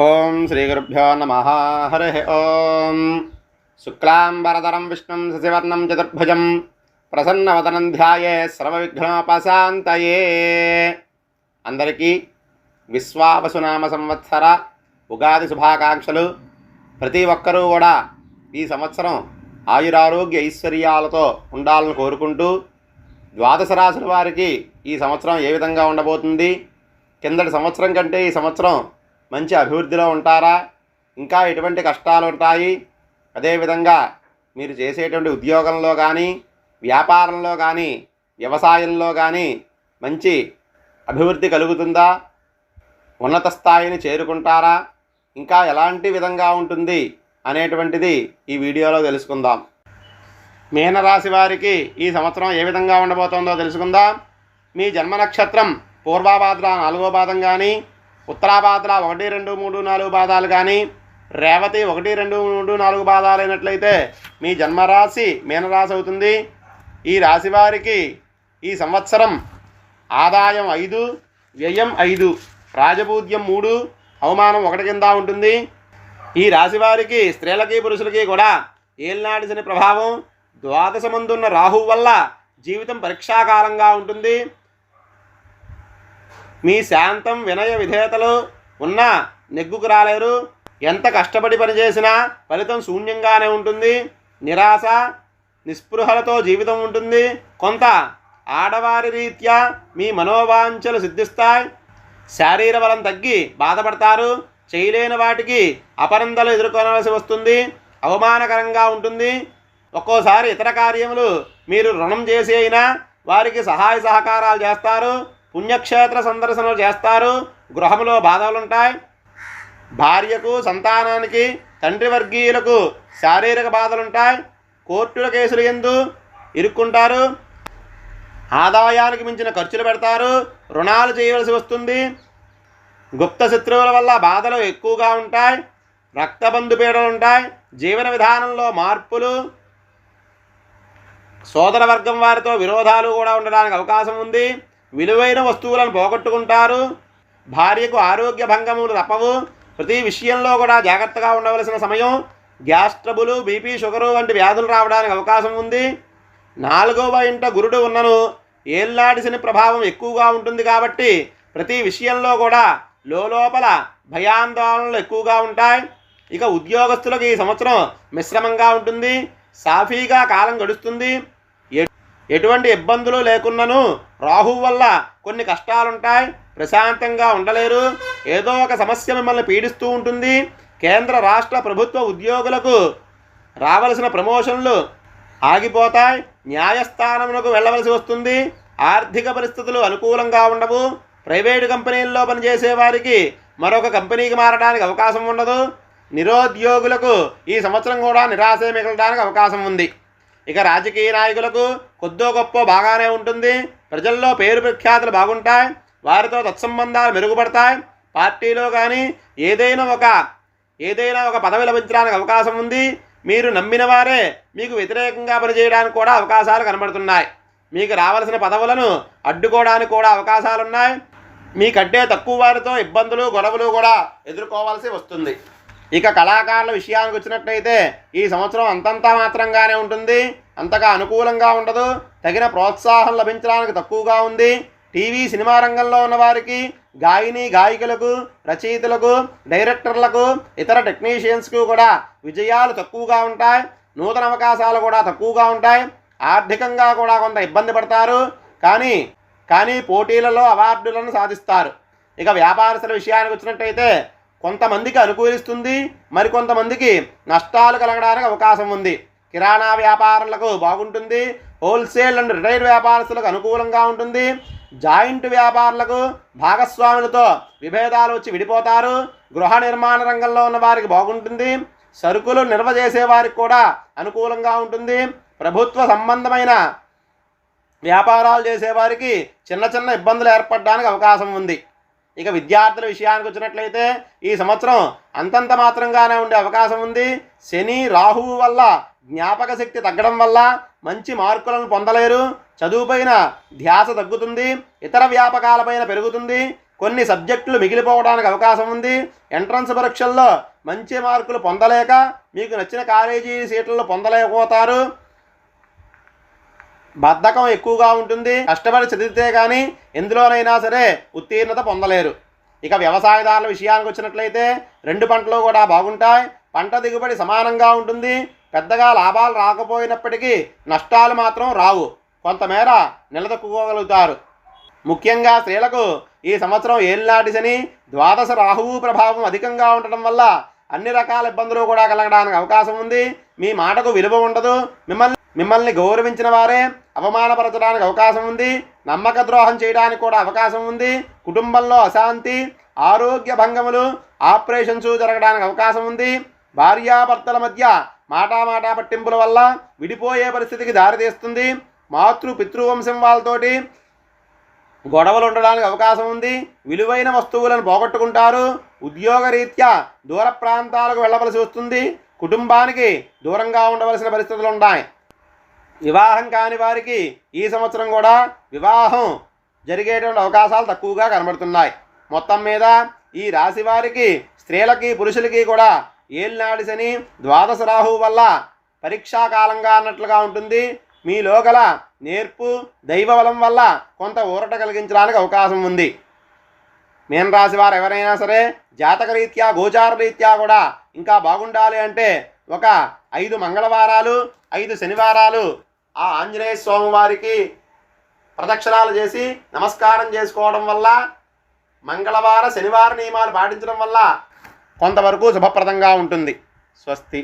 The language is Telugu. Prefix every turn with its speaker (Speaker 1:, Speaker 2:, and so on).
Speaker 1: ఓం శ్రీ గురుభ్యో నమః. హరి ఓం. శుక్లాంబరధరం విష్ణుం శశివర్ణం చతుర్భుజం ప్రసన్నవదనం ధ్యాయేత్ సర్వవిఘ్నోపశాంతయే. అందరికీ విశ్వావసునామ సంవత్సర ఉగాది శుభాకాంక్షలు. ప్రతి ఒక్కరూ కూడా ఈ సంవత్సరం ఆయురారోగ్య ఐశ్వర్యాలతో ఉండాలని కోరుకుంటూ, ద్వాదశ రాశుల వారికి ఈ సంవత్సరం ఏ విధంగా ఉండబోతుంది, కిందటి సంవత్సరం కంటే ఈ సంవత్సరం మంచి అభివృద్ధిలో ఉంటారా, ఇంకా ఎటువంటి కష్టాలు ఉంటాయి, అదేవిధంగా మీరు చేసేటువంటి ఉద్యోగంలో కానీ, వ్యాపారంలో కానీ, వ్యవసాయంలో కానీ మంచి అభివృద్ధి కలుగుతుందా, ఉన్నత స్థాయిని చేరుకుంటారా, ఇంకా ఎలాంటి విధంగా ఉంటుంది అనేటువంటిది ఈ వీడియోలో తెలుసుకుందాం. మీనరాశి వారికి ఈ సంవత్సరం ఏ విధంగా ఉండబోతుందో తెలుసుకుందాం. మీ జన్మ నక్షత్రం పూర్వాభాద్ర 4వ పాదం కానీ, ఉత్తరాభాద్ర 1, 2, 3, 4 పాదాలు కానీ, రేవతి 1, 2, 3, 4 పాదాలు అయినట్లయితే మీ జన్మరాశి మీనరాశి అవుతుంది. ఈ రాశి వారికి ఈ సంవత్సరం ఆదాయం 5, వ్యయం 5, రాజపూజ్యం 3, అవమానం 1 కింద ఉంటుంది. ఈ రాశి వారికి స్త్రీలకి పురుషులకి కూడా ఏలినాటి శని ప్రభావం, ద్వాదశమందున్న రాహువు వల్ల జీవితం పరీక్షాకాలంగా ఉంటుంది. మీ శాంతం వినయ విధేయతలు ఉన్న నెగ్గుకు రాలేరు. ఎంత కష్టపడి పనిచేసినా ఫలితం శూన్యంగానే ఉంటుంది. నిరాశ నిస్పృహలతో జీవితం ఉంటుంది. కొంత ఆడవారి రీత్యా మీ మనోవాంఛలు సిద్ధిస్తాయి. శారీర బలం తగ్గి బాధపడతారు. చేయలేని వాటికి అపరందలు ఎదుర్కొనవలసి వస్తుంది. అవమానకరంగా ఉంటుంది. ఒక్కోసారి ఇతర కార్యములు మీరు రుణం చేసి అయినా వారికి సహాయ సహకారాలు చేస్తారు. పుణ్యక్షేత్ర సందర్శనలు చేస్తారు. గృహంలో బాధలుంటాయి. భార్యకు, సంతానానికి, తండ్రి వర్గీయులకు శారీరక బాధలుంటాయి. కోర్టుల కేసులు యందు ఇరుక్కుంటారు. ఆదాయానికి మించిన ఖర్చులు పెడతారు. రుణాలు చేయవలసి వస్తుంది. గుప్త శత్రువుల వల్ల బాధలు ఎక్కువగా ఉంటాయి. రక్తబంధు పీడలు ఉంటాయి. జీవన విధానంలో మార్పులు, సోదర వర్గం వారితో విరోధాలు కూడా ఉండడానికి అవకాశం ఉంది. విలువైన వస్తువులను పోగొట్టుకుంటారు. భార్యకు ఆరోగ్య భంగములు తప్పవు. ప్రతి విషయంలో కూడా జాగ్రత్తగా ఉండవలసిన సమయం. గ్యాస్ ట్రబులు, బీపీ, షుగరు వంటి వ్యాధులు రావడానికి అవకాశం ఉంది. 4వ ఇంట గురుడు ఉన్నను ఏళ్లాడి శని ప్రభావం ఎక్కువగా ఉంటుంది కాబట్టి ప్రతి విషయంలో కూడా లోపల భయాందోళనలు ఎక్కువగా ఉంటాయి. ఇక ఉద్యోగస్తులకు ఈ సంవత్సరం మిశ్రమంగా ఉంటుంది. సాఫీగా కాలం గడుస్తుంది. ఎటువంటి ఇబ్బందులు లేకున్నను రాహువు వల్ల కొన్ని కష్టాలుంటాయి. ప్రశాంతంగా ఉండలేరు. ఏదో ఒక సమస్య మిమ్మల్ని పీడిస్తూ ఉంటుంది. కేంద్ర రాష్ట్ర ప్రభుత్వ ఉద్యోగులకు రావలసిన ప్రమోషన్లు ఆగిపోతాయి. న్యాయస్థానమునకు వెళ్ళవలసి వస్తుంది. ఆర్థిక పరిస్థితులు అనుకూలంగా ఉండవు. ప్రైవేటు కంపెనీల్లో పనిచేసే వారికి మరొక కంపెనీకి మారడానికి అవకాశం ఉండదు. నిరుద్యోగులకు ఈ సంవత్సరం కూడా నిరాశే మిగలడానికి అవకాశం ఉంది. ఇక రాజకీయ నాయకులకు కొద్దో గొప్ప బాగానే ఉంటుంది. ప్రజల్లో పేరు ప్రఖ్యాతులు బాగుంటాయి. వారితో తత్సంబంధాలు మెరుగుపడతాయి. పార్టీలో కానీ ఏదైనా ఒక పదవి లభించడానికి అవకాశం ఉంది. మీరు నమ్మిన వారే మీకు వ్యతిరేకంగా పనిచేయడానికి కూడా అవకాశాలు కనబడుతున్నాయి. మీకు రావాల్సిన పదవులను అడ్డుకోవడానికి కూడా అవకాశాలున్నాయి. మీకంటే తక్కువ వారితో ఇబ్బందులు, గొడవలు కూడా ఎదుర్కోవాల్సి వస్తుంది. ఇక కళాకారుల విషయానికి వచ్చినట్లయితే ఈ సంవత్సరం అంతంతా మాత్రంగానే ఉంటుంది. అంతగా అనుకూలంగా ఉండదు. తగిన ప్రోత్సాహం లభించడానికి తక్కువగా ఉంది. టీవీ, సినిమా రంగంలో ఉన్నవారికి, గాయని గాయకులకు, రచయితలకు, డైరెక్టర్లకు, ఇతర టెక్నీషియన్స్కు కూడా విజయాలు తక్కువగా ఉంటాయి. నూతన అవకాశాలు కూడా తక్కువగా ఉంటాయి. ఆర్థికంగా కూడా కొంత ఇబ్బంది పడతారు. కానీ పోటీలలో అవార్డులను సాధిస్తారు. ఇక వ్యాపారస్తుల విషయానికి వచ్చినట్టయితే కొంతమందికి అనుకూలిస్తుంది. మరికొంతమందికి నష్టాలు కలగడానికి అవకాశం ఉంది. కిరాణా వ్యాపారులకు బాగుంటుంది. హోల్సేల్ అండ్ రిటైల్ వ్యాపారస్తులకు అనుకూలంగా ఉంటుంది. జాయింట్ వ్యాపారులకు భాగస్వాములతో విభేదాలు వచ్చి విడిపోతారు. గృహ నిర్మాణ రంగంలో ఉన్న వారికి బాగుంటుంది. సరుకులు నిల్వ చేసే వారికి కూడా అనుకూలంగా ఉంటుంది. ప్రభుత్వ సంబంధమైన వ్యాపారాలు చేసేవారికి చిన్న చిన్న ఇబ్బందులు ఏర్పడడానికి అవకాశం ఉంది. ఇక విద్యార్థుల విషయానికి వచ్చినట్లయితే ఈ సంవత్సరం అంతంత మాత్రంగానే ఉండే అవకాశం ఉంది. శని, రాహువు వల్ల జ్ఞాపక శక్తి తగ్గడం వల్ల మంచి మార్కులను పొందలేరు. చదువుపైన ధ్యాస తగ్గుతుంది. ఇతర వ్యాపకాలపైన పెరుగుతుంది. కొన్ని సబ్జెక్టులు మిగిలిపోవడానికి అవకాశం ఉంది. ఎంట్రన్స్ పరీక్షల్లో మంచి మార్కులు పొందలేక మీకు నచ్చిన కాలేజీ సీట్లలో పొందలేకపోతారు. బద్ధకం ఎక్కువగా ఉంటుంది. కష్టపడి చదివితే కానీ ఎందులోనైనా సరే ఉత్తీర్ణత పొందలేరు. ఇక వ్యవసాయదారుల విషయానికి వచ్చినట్లయితే 2 పంటలు కూడా బాగుంటాయి. పంట దిగుబడి సమానంగా ఉంటుంది. పెద్దగా లాభాలు రాకపోయినప్పటికీ నష్టాలు మాత్రం రావు. కొంతమేర నిలదొక్కుకోగలుగుతారు. ముఖ్యంగా స్త్రీలకు ఈ సంవత్సరం ఏలినాటి శని, ద్వాదశ రాహువు ప్రభావం అధికంగా ఉండటం వల్ల అన్ని రకాల ఇబ్బందులు కూడా కలగడానికి అవకాశం ఉంది. మీ మాటకు విలువ ఉండదు. మిమ్మల్ని గౌరవించిన వారే అవమానపరచడానికి అవకాశం ఉంది. నమ్మక ద్రోహం చేయడానికి కూడా అవకాశం ఉంది. కుటుంబంలో అశాంతి, ఆరోగ్య భంగములు, ఆపరేషన్స్ జరగడానికి అవకాశం ఉంది. భార్యాభర్తల మధ్య మాటా పట్టింపుల వల్ల విడిపోయే పరిస్థితికి దారితీస్తుంది. పితృవంశం వాళ్ళతోటి గొడవలు ఉండడానికి అవకాశం ఉంది. విలువైన వస్తువులను పోగొట్టుకుంటారు. ఉద్యోగరీత్యా దూర ప్రాంతాలకు వెళ్ళవలసి వస్తుంది. కుటుంబానికి దూరంగా ఉండవలసిన పరిస్థితులు ఉన్నాయి. వివాహం కాని వారికి ఈ సంవత్సరం కూడా వివాహం జరిగేటువంటి అవకాశాలు తక్కువగా కనబడుతున్నాయి. మొత్తం మీద ఈ రాశి వారికి, స్త్రీలకి పురుషులకి కూడా ఏలినాటి శని, ద్వాదశ రాహువు వల్ల పరీక్షాకాలంగా అన్నట్లుగా ఉంటుంది. మీలో గల నేర్పు, దైవబలం వల్ల కొంత ఊరట కలిగించడానికి అవకాశం ఉంది. మీనరాశి వారు ఎవరైనా సరే జాతక రీత్యా, గోచార రీత్యా కూడా ఇంకా బాగుండాలి అంటే ఒక 5 మంగళవారాలు, 5 శనివారాలు ఆ ఆంజనేయ స్వామి వారికి ప్రదక్షిణాలు చేసి నమస్కారం చేసుకోవడం వల్ల, మంగళవార శనివార నియమాలు పాటించడం వల్ల కొంతవరకు శుభప్రదంగా ఉంటుంది. స్వస్తి.